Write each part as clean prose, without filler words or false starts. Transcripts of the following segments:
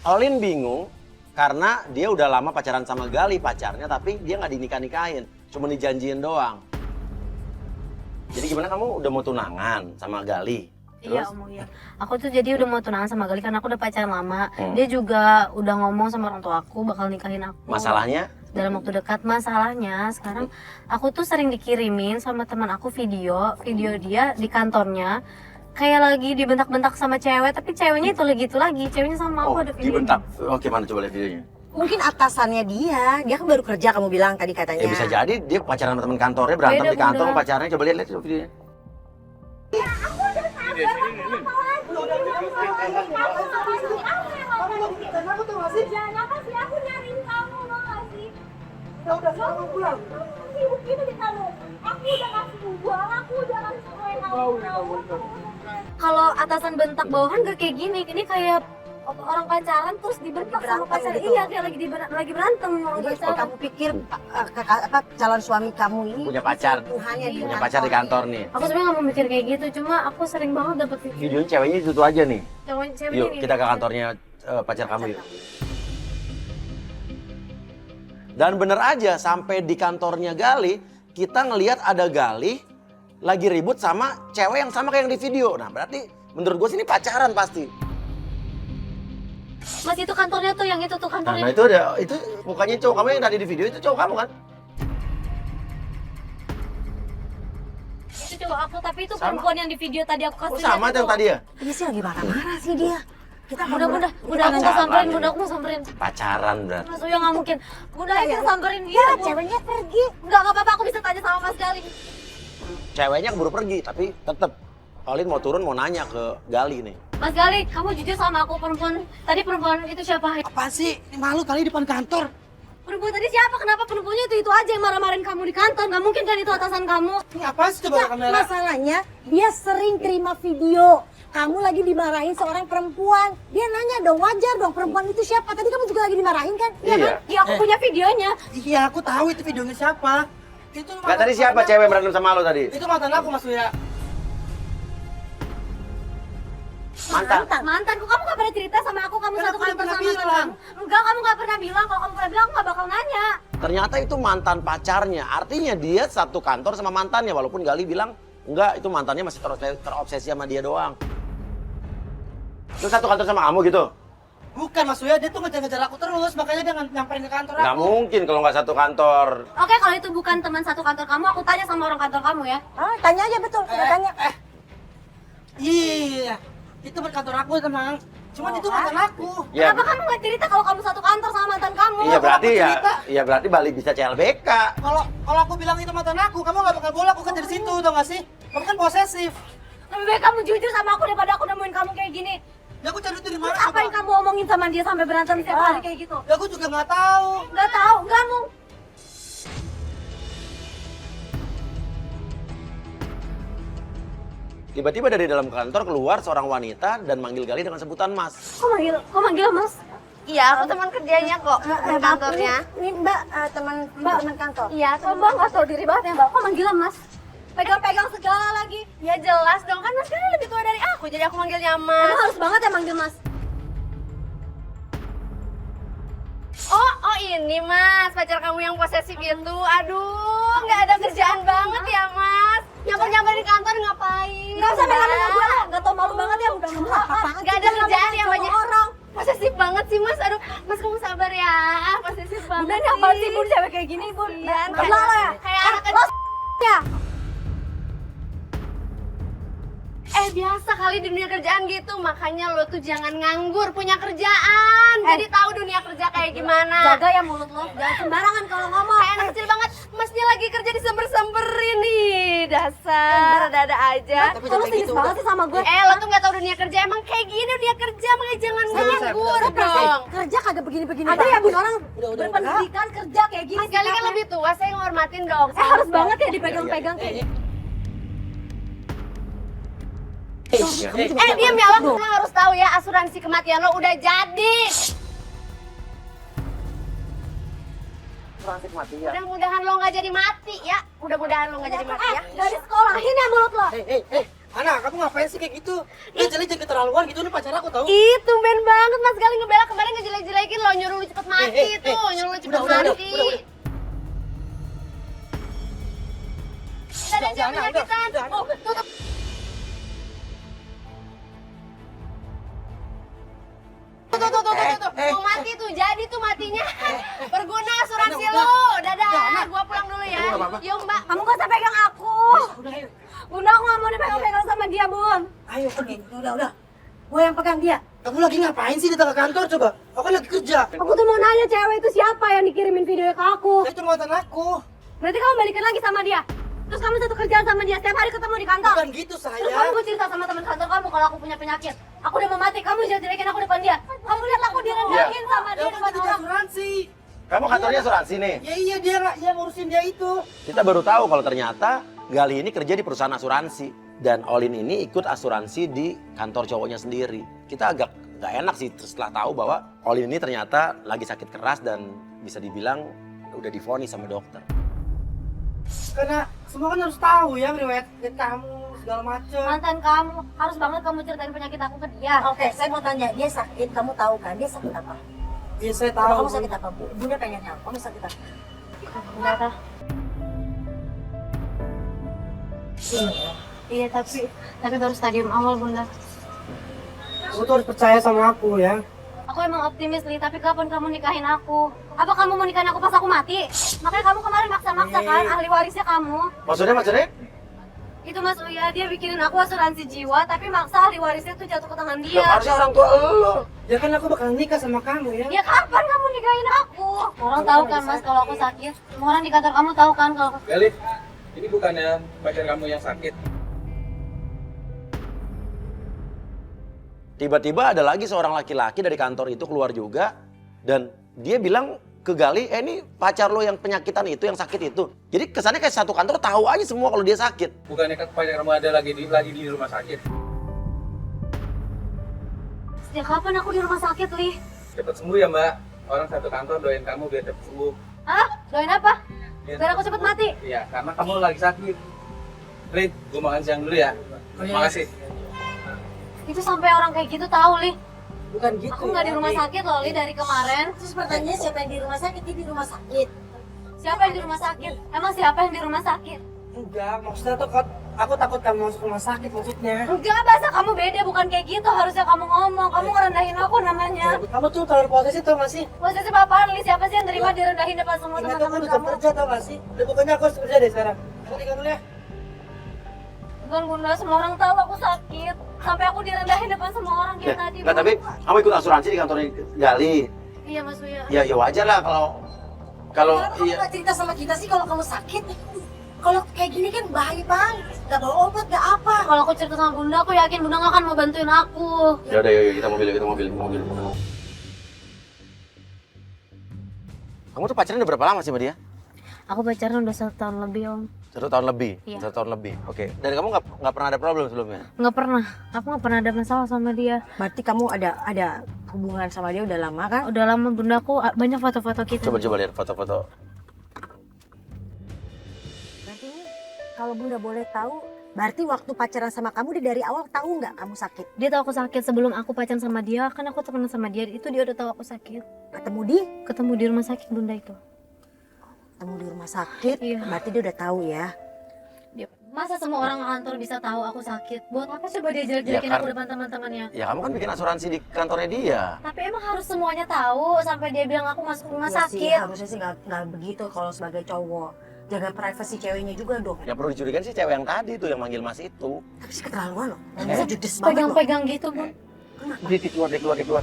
Olin bingung karena dia udah lama pacaran sama Gali pacarnya, tapi dia nggak dinikah-nikahin, cuma dijanjiin doang. Jadi gimana, kamu udah mau tunangan sama Gali? Iya Om, iya. Aku tuh jadi udah mau tunangan sama Gali karena aku udah pacaran lama. Dia juga udah ngomong sama orang tua aku bakal nikahin aku. Masalahnya? Dalam waktu dekat. Masalahnya sekarang aku tuh sering dikirimin sama teman aku video dia di kantornya kayak lagi dibentak-bentak sama cewek, tapi ceweknya itu lagi, ceweknya sama aku ada video. Dibentak? Oke, mana coba lihat videonya. Mungkin atasannya dia kan baru kerja kamu bilang tadi katanya. Ya bisa jadi dia pacaran sama teman kantornya, berantem Beda, di kantor Bunda. sama pacarnya. Coba lihat coba videonya. Kenapa sih aku nyariin kamu, mau gak sih? Udah kamu pulang. Sibuk gitu di kamu. Aku udah kasih uang, aku udah kasih kamu. Kalau atasan bentak bawahan gak kayak gini, ini kayak orang pacaran terus dibentak sama pacar. Gitu. Iya, kayak lagi berantem orang Jadi pacaran. kamu pikir calon suami kamu ini Punya pacar, Tuhannya di punya pacar di kantor nih. Aku sebenarnya nggak mau mikir kayak gitu, cuma aku sering banget dapet video. Videonya ceweknya itu aja nih. Ceweknya Yuk ini. kita ke kantornya pacar kamu yuk. Dan bener aja sampai di kantornya Gali, kita ngelihat ada Gali lagi ribut sama cewek yang sama kayak yang di video. Nah berarti menurut gue sih ini pacaran pasti. Mas itu kantornya tuh, yang itu tuh kantornya. Nah itu ada, itu mukanya cowok kamu yang tadi di video itu cowok kamu kan? Itu cowok aku, tapi itu Sama. perempuan yang di video tadi aku kasih. Oh sama lihat tuh yang tadi ya? Dia sih lagi marah-marah sih dia. Kita Bunda, aku mau Pacaran samperin, ini. Bunda, aku mau samperin. Pacaran berarti. Mas Uyo nggak mungkin. Bunda, ayo kita samperin dia. Ya, Bu. ceweknya pergi. Nggak apa-apa, aku bisa tanya sama Mas Gali. Ceweknya keburu pergi tapi tetep Olin mau turun mau nanya ke Gali nih. Mas Gali, kamu jujur sama aku, perempuan. Tadi perempuan itu siapa? Apaan sih? Ini malu kali depan kantor. Perempuan tadi siapa? Kenapa perempuannya itu aja yang marah-marahin kamu di kantor? Nggak mungkin kan itu atasan kamu. Ini apaan sih coba Ya, kamera? masalahnya dia sering terima video. Kamu lagi dimarahin seorang perempuan. Dia nanya dong, wajar dong, perempuan itu siapa? Tadi kamu juga lagi dimarahin kan? Iya. Kan? Iya, aku punya videonya. Iya, aku tahu itu videonya siapa. Itu Gak tadi siapa cewek berantem sama lo tadi? Itu mantan aku Mas Uya. Mantan. Mantanku, kamu nggak pernah cerita sama aku, kamu Kan satu aku udah kantor pernah sama mantan bilang. kamu. Enggak, kamu nggak pernah bilang. Kalau kamu pernah bilang, aku nggak bakal nanya. Ternyata itu mantan pacarnya. Artinya dia satu kantor sama mantannya. Walaupun Gali bilang enggak, itu mantannya masih terobsesi sama dia doang. Terus satu kantor sama kamu gitu? Bukan Mas Uya, dia tuh ngejar-ngejar aku terus, makanya dia nyamperin ke kantor Nggak aku. mungkin kalau nggak satu kantor. Oke, kalau itu bukan teman satu kantor kamu, aku tanya sama orang kantor kamu ya. Ah, tanya aja betul, udah tanya. Iya, itu bukan kantor aku teman. Cuman itu mantan aku. Ya, Kenapa kamu nggak cerita kalau kamu satu kantor sama mantan kamu? iya berarti aku ya, cerita. iya berarti Bali bisa CLBK. Kalau aku bilang itu mantan aku, kamu gak bakal bola aku kerja di situ, tau gak sih? Kamu kan posesif. Lebih baik kamu jujur sama aku daripada aku nemuin kamu kayak gini. Ya aku cari itu di Terus mana? apa yang kamu omongin sama dia sampai berantem setiap hari kayak gitu? Ya aku juga nggak tahu. Nggak tahu, nggak mau. Tiba-tiba dari dalam kantor keluar seorang wanita dan manggil Gali dengan sebutan Mas. Kok manggil Mas? Iya, aku teman kerjanya kok, teman kantornya. Ini Mbak, teman kantor. Iya, kok Mbak nggak tahu diri banget ya Mbak? Kok manggil Mas? Pegang-pegang segala lagi. Ya jelas dong, kan Mas kan lebih tua dari aku, jadi aku manggilnya Emang Mas. harus banget ya manggil Mas? Oh ini Mas, pacar kamu yang posesif itu. Aduh, nggak ada kerjaan banget ya Mas. Nyamper-nyamper di kantor ngapain? Nggak usah pegang gue lah, nggak tau malu banget ya udah ngomong apa. Nggak ada kerjaan ya banyak orang. Posesif banget sih Mas. Aduh, Mas kamu sabar ya. Posesif banget. Bunda ini apaan sih Bun, cewek kayak gini Bun? Iya, Kenal lo ya? kayak anak Lo ya? biasa kali di dunia kerjaan gitu. Makanya lo tuh jangan nganggur, punya kerjaan. Jadi tahu dunia kerja kayak gimana. Jaga ya mulut lo, jangan sembarangan kalau ngomong. Kayak anak kecil banget. Masnya lagi kerja disember-semberin nih. Dasar, ada-ada aja. Tapi Lo jangan sinis gitu, banget sih sama gue. Lo tuh nggak tahu dunia kerja. Emang kayak gini dunia kerja, makanya jangan nganggur dong. Kerja kagak begini-begini. Ada ya Bun orang Udah. berpendidikan kerja kayak gini. Mas Gali kan lebih tua, saya ngehormatin dong. harus banget ya dipegang-pegang kayak gini. Diam ya lo harus tahu ya, asuransi kematian lo udah jadi. Asuransi kematian. Mudah-mudahan lo nggak jadi mati ya. Mudah-mudahan lo nggak jadi mati ya. Dari sekolahin ya mulut lo. Ana, kamu ngapain sih kayak gitu? Dia jadi keterlaluan gitu, ini pacar aku tahu. Itu ben banget Mas Gali ngebela kemarin mati tuh, nyuruh lu cepet mati. Ada jangan penyakitan. Oh, tutup. Tuh. Mau mati tuh, jadi tuh matinya. Berguna asuransi lu. Dadah, gua pulang dulu ya. Yuk, Mbak. Kamu gak usah pegang aku. Bunda, aku gak mau dipegang-pegang sama dia, Bun. Ayo pergi. Udah. Gue yang pegang dia. Kamu lagi ngapain sih datang ke kantor coba? Aku kan lagi kerja. Aku tuh mau nanya cewek itu siapa yang dikirimin video ke aku. Itu mantan aku. Berarti kamu balikan lagi sama dia. Terus kamu satu kerjaan sama dia, setiap hari ketemu di kantor. Bukan gitu Terus kamu sayang. gue cerita sama teman kantor kamu kalau aku punya penyakit. Aku udah mau mati, kamu jelek-jelekin aku depan dia. Kamu lihat aku direndahin sama dia Kamu depan tidak orang. asuransi. Kamu kantornya asuransi nih. Ya iya dia nggak yang ngurusin dia itu. Kita baru tahu kalau ternyata Gali ini kerja di perusahaan asuransi. Dan Olin ini ikut asuransi di kantor cowoknya sendiri. Kita agak nggak enak sih setelah tahu bahwa Olin ini ternyata lagi sakit keras dan bisa dibilang udah divonis sama dokter. Karena semua kan harus tahu ya riwayat kamu segala macam. Mantan kamu, harus banget kamu ceritain penyakit aku ke dia. Oke, saya mau tanya, dia sakit, kamu tahu kan? Dia sakit apa? Iya saya Kalau tahu. kamu sakit apa, Bu? Bunda pengen tahu, kamu sakit apa? Darah. Ini. Iya, tapi baru stadium awal, Bunda. Kamu tuh harus percaya sama aku ya. Aku emang optimis, Li, tapi kapan kamu nikahin aku? Apa kamu mau nikahin aku pas aku mati? Makanya kamu kemarin maksa-maksa kan, ahli warisnya kamu. Maksudnya? Itu Mas Uya, dia bikinin aku asuransi jiwa, tapi maksa ahli warisnya tuh jatuh ke tangan dia. Harusnya orang tua lo. Ya kan aku bakal nikah sama kamu ya. Ya kapan kamu nikahin aku? Orang tahu kan Mas kalau aku sakit. Semua orang di kantor kamu tahu kan kalau aku... Gali, ini bukannya pacar kamu yang sakit. Tiba-tiba ada lagi seorang laki-laki dari kantor itu keluar juga. Dan dia bilang ke Gali, ini pacar lo yang penyakitan itu, yang sakit itu. Jadi kesannya kayak satu kantor tahu aja semua kalau dia sakit. Bukannya pacar kamu ada lagi di rumah sakit. Sejak kapan aku di rumah sakit, Li? Cepat sembuh ya Mbak. Orang satu kantor doain kamu biar cepat sembuh. Hah? Doain apa? Biar aku cepet mati? Iya, karena kamu lagi sakit. Rin, gue makan siang dulu ya. Makasih. Itu sampai orang kayak gitu tahu, Li. Bukan gitu. Aku nggak di rumah sakit loh, Li, dari kemarin. Terus pertanyaannya siapa yang di rumah sakit? Dia di rumah sakit. Siapa yang di rumah sakit? Emang siapa yang di rumah sakit? Enggak, maksudnya tuh aku takut kamu masuk rumah sakit maksudnya. Enggak, bahasa kamu beda, bukan kayak gitu. Harusnya kamu ngomong, kamu ngerendahin aku namanya. Kamu tuh terlalu posesif tau gak sih? Posesif apaan, Li? Siapa sih yang terima direndahin depan semua Ingat aku teman-teman udah kamu? kerja tau gak sih? Udah pokoknya aku harus kerja deh sekarang. Aku tinggal dulu ya. Bukan Bunda, semua orang tahu aku sakit. Sampai aku direndahin depan semua orang kayak tadi. Nggak, Bu. tapi kamu ikut asuransi di kantor Gali. Iya, Mas Uya. Ya wajar lah kalau Kenapa kamu iya. gak cerita sama kita sih kalau kamu sakit? Kalau kayak gini kan bahaya banget. Gak bawa obat, gak apa. Kalau aku cerita sama Bunda, aku yakin Bunda nggak akan mau bantuin aku. Ya udah, yuk kita mobil. Kamu tuh pacaran udah berapa lama sih sama dia? Aku pacaran udah 1 tahun lebih, Om. 1 tahun lebih. Iya. 1 tahun lebih. Oke. Dan kamu nggak pernah ada problem sebelumnya? Nggak pernah. Aku nggak pernah ada masalah sama dia. Berarti kamu ada hubungan sama dia udah lama kan? Udah lama Bunda, aku banyak foto-foto kita. Coba lihat foto-foto. Berarti ini kalau Bunda boleh tahu, berarti waktu pacaran sama kamu dia dari awal tahu nggak kamu sakit? Dia tahu aku sakit sebelum aku pacaran sama dia, kan aku temenan sama dia. Itu dia udah tahu aku sakit. Ketemu di Rumah sakit Bunda itu. ketemu di rumah sakit, Iya. berarti dia udah tahu ya. Masa semua orang kantor bisa tahu aku sakit? Buat apa coba dia jelek-jelekin Ya, aku depan teman-temannya? Ya kamu kan bikin asuransi di kantornya dia. Tapi emang harus semuanya tahu sampai dia bilang aku masuk rumah Iya sih, sakit. harusnya sih nggak begitu kalau sebagai cowok. Jaga privasi ceweknya juga dong. Yang perlu dicurigain sih cewek yang tadi tuh yang manggil Mas itu. Tapi sih keterlaluan loh. Bisa judes banget loh. Pegang-pegang gitu, Bun. Dia keluar.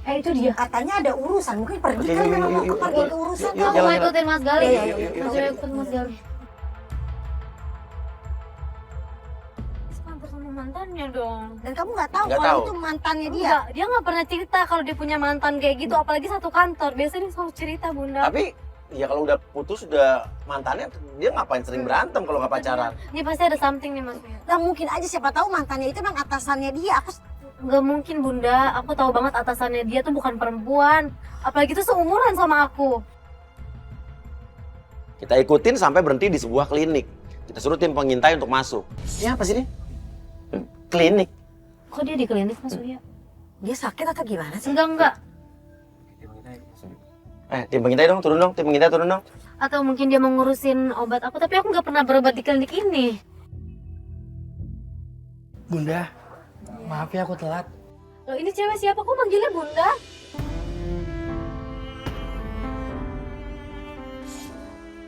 Itu dia. Katanya ada urusan, mungkin pergi Oke, kan yuk, memang yuk, mau yuk, pergi yuk. ke urusan. Yuk, Aku jalan, mau jalan. ikutin Mas Gali. Iya, iya, Mas Gali ikut Mas Gali. Sepantas sama mantannya dong. Dan kamu nggak tahu Nggak kalau tahu. itu mantannya dia. Enggak, dia nggak pernah cerita kalau dia punya mantan kayak gitu, apalagi satu kantor. Biasanya dia selalu cerita, Bunda. Tapi ya kalau udah putus udah mantannya dia ngapain sering berantem kalau nggak pacaran? Ini pasti ada something nih, Mas. Nah, mungkin aja siapa tahu mantannya itu memang atasannya dia. Nggak mungkin, Bunda. Aku tahu banget atasannya dia tuh bukan perempuan. Apalagi tuh seumuran sama aku. Kita ikutin sampai berhenti di sebuah klinik. Kita suruh tim pengintai untuk masuk. Ini apa sih ini? Klinik. Kok dia di klinik, Mas Uya? Dia sakit atau gimana sih? Enggak. Tim pengintai dong, turun dong. Tim pengintai turun dong. Atau mungkin dia mau ngurusin obat aku, tapi aku nggak pernah berobat di klinik ini. Bunda, maaf ya aku telat. Loh ini cewek siapa? Kok manggilnya Bunda?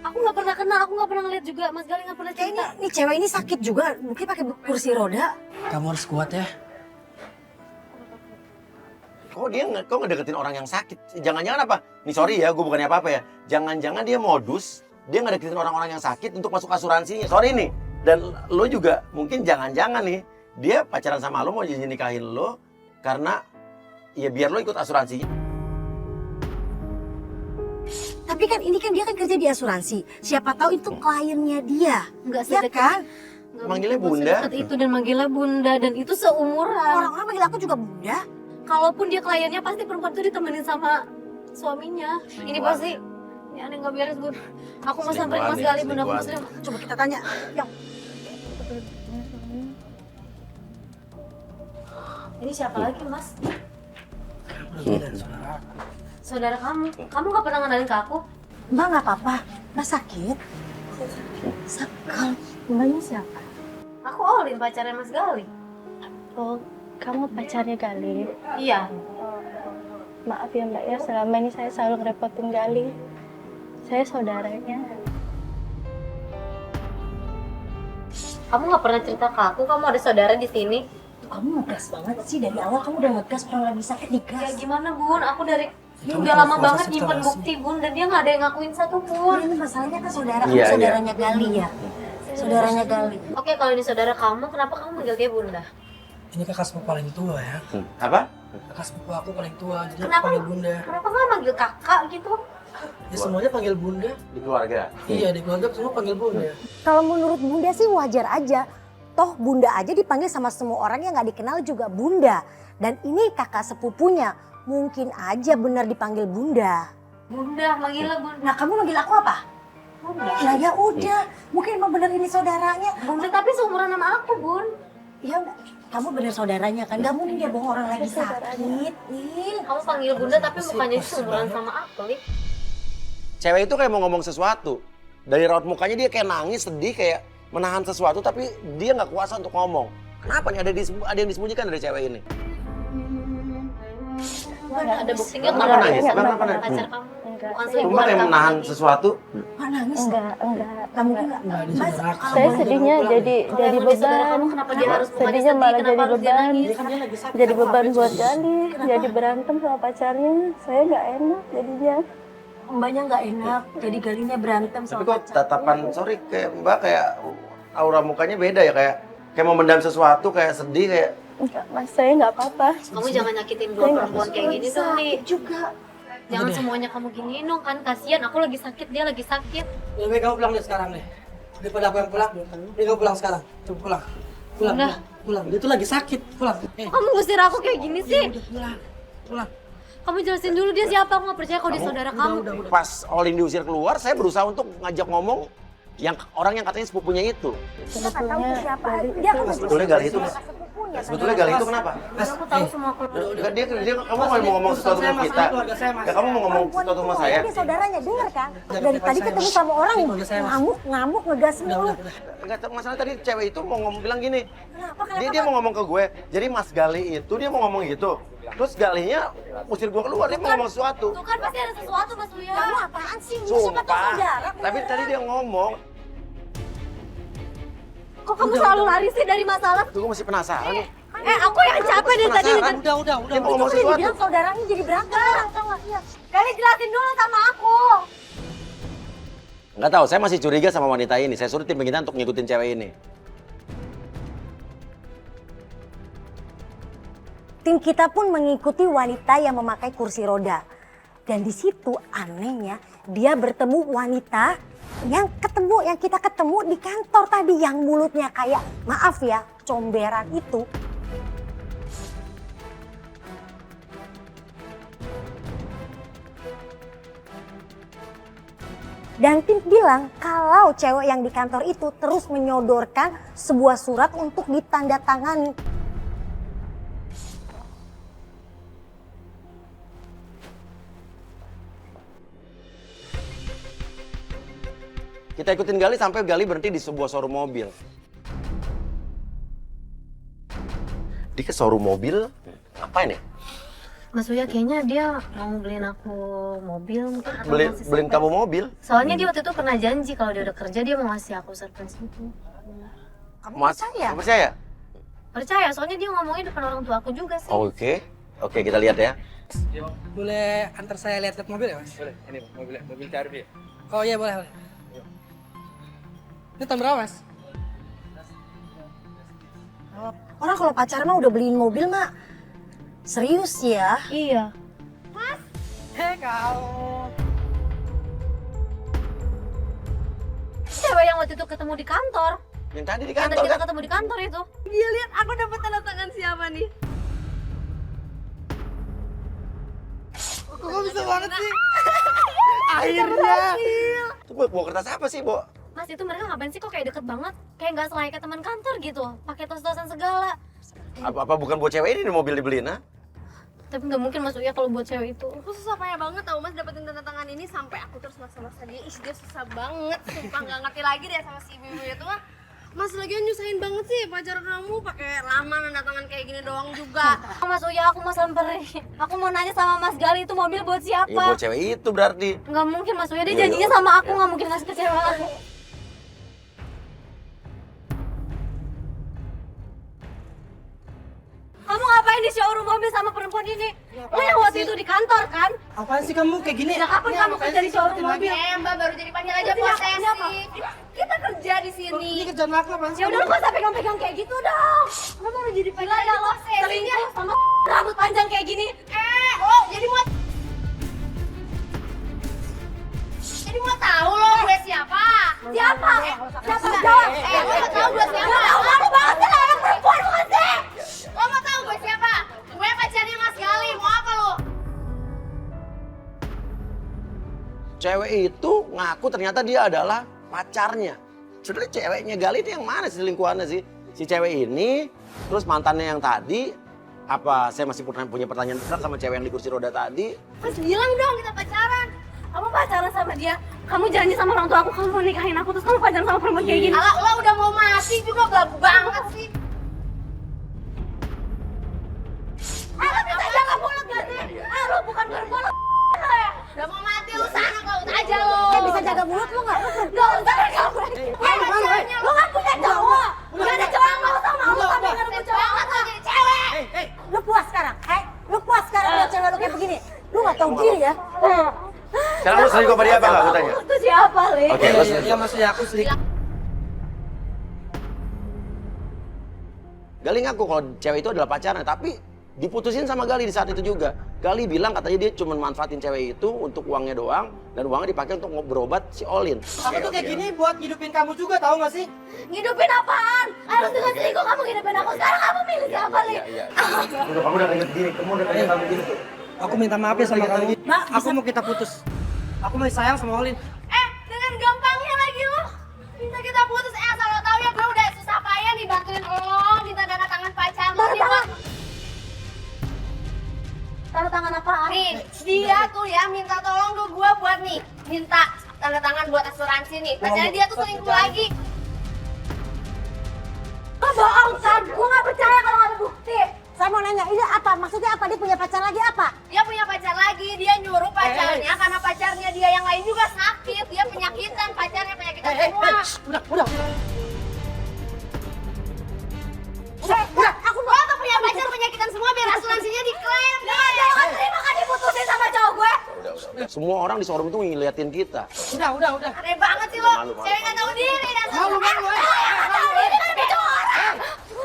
Aku nggak pernah kenal, aku nggak pernah ngeliat juga. Mas Gali nggak pernah cerita. Kayaknya nih cewek ini sakit juga, mungkin pakai kursi roda. Kamu harus kuat ya. Kok ngedeketin orang yang sakit? Jangan-jangan apa? Nih sorry ya, gue bukannya apa-apa ya. Jangan-jangan dia modus, dia ngedeketin orang-orang yang sakit untuk masuk asuransinya. Sorry nih. Dan lo juga mungkin jangan-jangan nih, dia pacaran sama lo mau janji nikahin lo karena ya biar lo ikut asuransinya. Tapi kan ini kan dia kan kerja di asuransi. Siapa tahu itu kliennya dia. Nggak Ya sedekat- kan? nggak Manggilnya mungkin Bunda. sedekat itu dan manggilnya Bunda dan itu seumuran. Orang-orang manggil aku juga bunda. Kalaupun dia kliennya pasti perempuan itu ditemenin sama suaminya. Ini pasti ini aneh nggak beres Bun. Aku mau samperin Mas Gali Bunda, aku mau samperin. Coba kita tanya. Yang Ini siapa lagi Mas? Saudara. Saudara kamu. Kamu nggak pernah ngenalin ke aku? Mbak nggak apa-apa. Mbak sakit. Sakal. Mbaknya siapa? Aku Olin, pacarnya Mas Gali. Oh, kamu pacarnya Gali? Iya. Maaf ya Mbak ya, selama ini saya selalu ngerepotin Gali. Saya saudaranya. Kamu nggak pernah cerita ke aku, kamu ada saudara di sini? Kamu ngegas banget sih dari awal kamu udah ngegas orang lagi sakit Ya digas. gimana Bun, aku dari Kamu udah lama tahu banget proses nyimpen instalasi. bukti Bun dan dia nggak ada yang ngakuin satu pun. Ini masalahnya kan saudara, Iya, kamu iya. saudaranya Gali ya. Saudaranya Gali. Oke, kalau ini saudara kamu, kenapa kamu manggil dia Bunda? Ini kakak sepupu paling tua ya. Apa? Kakak sepupu aku paling tua, jadi aku Kenapa? panggil bunda. Kenapa nggak manggil kakak gitu? Ya semuanya panggil bunda. Di keluarga. Iya, di keluarga semua panggil bunda. Kalau menurut bunda sih wajar aja. Toh bunda aja dipanggil sama semua orang yang nggak dikenal juga bunda. Dan ini kakak sepupunya. Mungkin aja benar dipanggil bunda. Bunda, manggilnya Bunda. Nah kamu manggil aku apa? Bunda. Nah ya udah. Mungkin emang benar ini saudaranya. Bunda tapi seumuran sama aku Bun. Ya udah. Kamu benar saudaranya kan? Gak mungkin dia bohong orang lagi sakit. Nin. Kamu panggil Bunda tapi mukanya seumuran sama aku, Li. Cewek itu kayak mau ngomong sesuatu. Dari raut mukanya dia kayak nangis, sedih, kayak menahan sesuatu, tapi dia nggak kuasa untuk ngomong. Kenapa nih ada yang disembunyikan dari cewek ini? Ada bukti nggak Kenapa kalau nangis? dia Kenapa nangis? pacar kamu? Enggak. Bukan Cuma selingkuhan kayak kamu menahan lagi. sesuatu. Kok nangis? Enggak. Gak mungkin gak? Nggak, dia Mas, saudara aku. kalau Saya boleh sedihnya pulang. jadi Kalau emang dia saudara beban. kamu, kenapa dia harus mukanya Sedihnya sedih? malah Kenapa jadi harus dia beban. nangis? Dia kan dia lagi sakit. Jadi beban Kenapa? buat Gali. Jadi berantem sama pacarnya. Saya nggak enak jadinya. Mbaknya nggak enak, jadi Galinya berantem Tapi sama kok pacar. tatapan, sorry, kayak Mbak kayak aura mukanya beda ya, kayak mau mendam sesuatu, kayak sedih, kayak Enggak, Mas, saya nggak apa-apa. Kamu jangan nyakitin dua perempuan kayak gini dong, Li. Juga. Jangan semuanya kamu giniin dong kan, kasihan aku lagi sakit, dia lagi sakit. Lebih baik kamu pulang deh sekarang deh. Daripada aku yang pulang, ini kamu pulang sekarang. Coba pulang. Pulang, Udah. pulang. Dia tuh lagi sakit, pulang. Kamu ngusir aku kayak gini sih? Udah pulang. Pulang. Kamu jelasin dulu dia siapa, aku gak percaya kalau dia saudara kamu. pas Olin diusir keluar, saya berusaha untuk ngajak ngomong yang orang yang katanya sepupunya itu. Kita nggak tahu Sebetulnya siapa. Gali Dia kan Sebetulnya Gali itu, sepupunya. sebetulnya Gali itu kenapa? Aku tahu semua keluarga. Dia kamu mau ngomong sesuatu sama kita? Ya kamu mau ngomong sesuatu sama saya? Dia saudaranya, dengar kan? Dari tadi ketemu sama orang ngamuk, ngegas mulu. Enggak, masalah tadi cewek itu mau ngomong bilang gini. Kenapa? Dia mau ngomong ke gue. Jadi Mas Gali itu dia mau ngomong gitu. Terus Galinya usir gue keluar, dia mau ngomong sesuatu. Tuh kan pasti ada sesuatu Mas Uya. Kamu apaan sih? Siapa tahu Sumpah. saudara? Tapi tadi dia ngomong. Kok kamu selalu lari sih dari masalah? Tuh gue masih penasaran nih. Aku yang capek dari tadi. Penasaran. Udah. Dia mau ngomong Itu sesuatu. dibilang saudaranya jadi berantem. Tahu nggak? Iya. Kali jelasin dulu sama aku. Nggak tahu, saya masih curiga sama wanita ini. Saya suruh tim pengintai untuk ngikutin cewek ini. Tim kita pun mengikuti wanita yang memakai kursi roda. Dan di situ anehnya dia bertemu wanita yang kita ketemu di kantor tadi yang mulutnya kayak maaf ya comberan itu. Dan tim bilang kalau cewek yang di kantor itu terus menyodorkan sebuah surat untuk ditandatangani. Kita ikutin Gali sampai Gali berhenti di sebuah showroom mobil. Di ke showroom mobil, ngapain ya? Mas Uya kayaknya dia mau beliin aku mobil mungkin atau ngasih Beliin surprise. kamu mobil? Soalnya dia waktu itu pernah janji kalau dia udah kerja dia mau ngasih aku surprise gitu. Kamu Mas, percaya? kamu percaya? Percaya, soalnya dia ngomongnya depan orang tua aku juga sih. Oke, kita lihat ya. Boleh antar saya lihat mobil ya, Mas? Boleh, ini mobil Carby. Oh iya, boleh. Ini tahun berapa, Mas? Orang kalau pacaran mah udah beliin mobil mah serius ya. Iya. Hei, kau. Cewek yang waktu itu ketemu di kantor. Yang tadi di Yang kantor tadi kita kan? ketemu di kantor itu. Dia lihat aku dapat tanda tangan siapa nih? Kok bisa banget sih? Akhirnya. Itu bawa kertas apa sih, Bo? Mas itu mereka ngapain sih kok kayak deket banget? Kayak nggak selayaknya teman kantor gitu. Pakai tos-tosan segala. Apa bukan buat cewek ini mobil dibeliin, ha? Tapi nggak mungkin Mas Uya kalau buat cewek itu. Aku susah payah banget tau Mas dapetin tanda tangan ini sampai aku terus maksa-maksa dia. Ih dia susah banget, sumpah nggak ngerti lagi deh sama si ibu itu mah. Mas lagian nyusahin banget sih pacar kamu pakai lama tanda tangan kayak gini doang juga. Mas Uya aku mau samperin. Aku mau nanya sama Mas Gali itu mobil buat Iya, siapa? buat cewek itu berarti. Nggak mungkin Mas Uya, dia janjinya sama aku nggak mungkin ngasih ke cewek lain. Kamu ngapain di showroom mobil sama perempuan ini? Lo yang waktu itu di kantor kan? Apaan sih kamu kayak gini? Sejak kapan kamu kerja di showroom mobil? Mbak baru jadi pacar aja posesif. Kita kerja di sini. Ini kerjaan aku apaan sih? Ya udah lu gak usah pegang-pegang kayak gitu dong. Lo baru jadi pacar aja lo selingkuh sama rambut panjang kayak gini. Jadi mau tahu lo gue siapa? Siapa? Siapa? Jawab. Lo mau tahu gue siapa? Malu banget sih lo anak perempuan bukan sih? Lo mau tahu gue siapa? Gue pacarnya Mas Gali. Mau apa lo? Cewek itu ngaku ternyata dia adalah pacarnya. Sebenarnya ceweknya Gali itu yang mana sih selingkuhannya sih? Si cewek ini, terus mantannya yang tadi, apa saya masih punya pertanyaan besar sama cewek yang di kursi roda tadi? Mas bilang dong kita pacaran. Kamu pacaran sama dia, kamu janji sama orang tua aku kamu mau nikahin aku, terus kamu pacaran sama perempuan kayak gini. Alah, lo udah mau mati juga belagu banget sih. Lo bisa jaga mulut gak sih? Lo bukan perempuan, lo ya? Udah mau mati lu sana kau aja lo. Bisa jaga mulut lu nggak? Gak usah kamu. Lo gak punya cowok. Gak ada cowok yang mau sama kamu tapi gak ada cowok. Banget lo jadi cewek. Lu puas sekarang? Lu puas sekarang lihat cewek lu kayak begini? Lu nggak tahu diri ya? Sekarang lu selingkuh sama dia apa nggak? Aku tanya. Itu siapa, Li? Oke, lu selingkuh. Iya maksudnya aku selingkuh. Gali ngaku kalau cewek itu adalah pacarnya, tapi diputusin sama Gali di saat itu juga. Gali bilang katanya dia cuma manfaatin cewek itu untuk uangnya doang, dan uangnya dipakai untuk berobat si Olin. Aku tuh kayak gini buat hidupin kamu juga, tahu nggak sih? Ngidupin apaan? Harus dengan selingkuh kamu ngidupin aku. Sekarang kamu milih siapa, Li? Kamu udah kayak gini, kamu udah kayak gini. Aku minta maaf ya sama kamu. Aku mau kita putus. Aku masih sayang sama Olin. Dengan gampangnya lagi lo minta kita putus. Asal lo tahu ya gue udah susah payah nih bantuin lo minta tanda tangan pacar lo nih buat Tanda tangan apaan? nih dia tuh ya minta tolong ke gue buat nih minta tanda tangan buat asuransi nih. Pacarnya dia tuh selingkuh lagi. Lo bohong kan? Gue gak percaya kalau gak ada bukti. Saya mau nanya, ini apa? Maksudnya apa? Dia punya pacar lagi apa? Dia punya pacar lagi, dia nyuruh pacarnya karena pacarnya dia yang lain juga sakit. Dia penyakitan, pacarnya penyakitan semua. Udah. Aku mau tuh punya pacar penyakitan semua biar asuransinya diklaim. Jangan terima kan diputusin sama cowok gue. Udah. Semua orang di showroom itu ngeliatin kita. Udah. Aneh banget sih lo, Malu. cewek nggak tahu diri dan Malu. Ini kan ada cowok orang.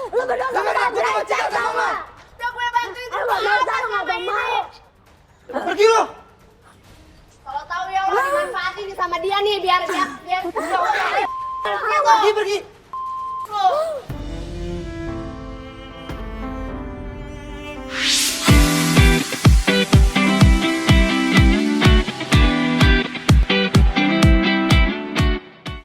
Lo berdua sama percaya sama. udah gue bantuin Lo semua gak sama mau ini. Pergi lo. Kalau tahu ya lo dimanfaatin nih sama dia nih biar Pergi.